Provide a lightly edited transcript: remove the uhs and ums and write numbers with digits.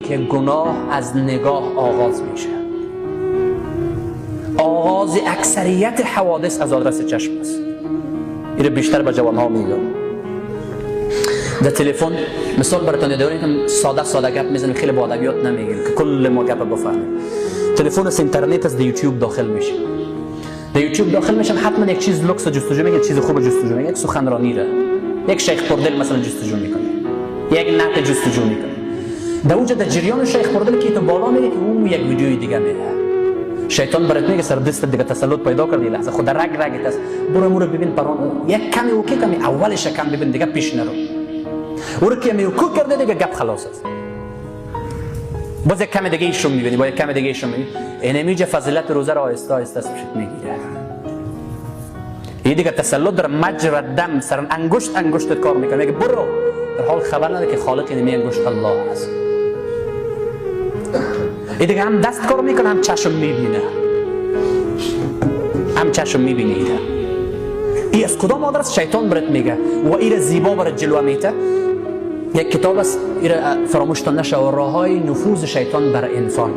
که گناه از نگاه آغاز میشه. آغاز اکثریت حوادث از آدرس چشم است. این بیشتر به جوانها میگم. در تلفن مثال براتون داریم، ساده گپ میزنیم، خیلی با ادبیات نمیگیم که کل ما گپ بفهمیم. تلفن از اینترنت از یوتیوب داخل میشه. در یوتیوب داخل میشم حتما یک چیز لوکس جستجو میکنه، چیز خوب جستجو میکنه، یک سخنرانی را، یک شیخ پردل مثلا جستجو میکنه، یک نعت جستجو میکنه. در اونجا در جریان شیخ پردل که تو بالا میره که اون یک ویدیوی دیگه میره. شیطان برات میگه سر دست دیگه تسلط پیدا کردی، لحظه خود رگ است، برو ببین پران یک کمی اوکی کمی اولش کم ببین دیگه پیش نرو. ور که میوکو کرده دیگه گپ خلاص است. باز یک کمی دیگه ایشون میبینی، با یک کمی دیگه ایشون میبینی، اینمیجه فضیلت روزه را آهسته آهسته میگیره. این دیگه تسلط در مجرى دم سر انگشتت کار میکنه، میگه برو، در حال خبر نداره که خالق این انگشت الله است. این دیگه هم دست کار میکنه، هم چشم میبینه، هم چشم میبینه. این از کدام آدرس شیطان برات میگه و این زیبا برات جلوه میته. یک کتاب است، این فراموش نشه، راههای نفوذ شیطان بر انسان.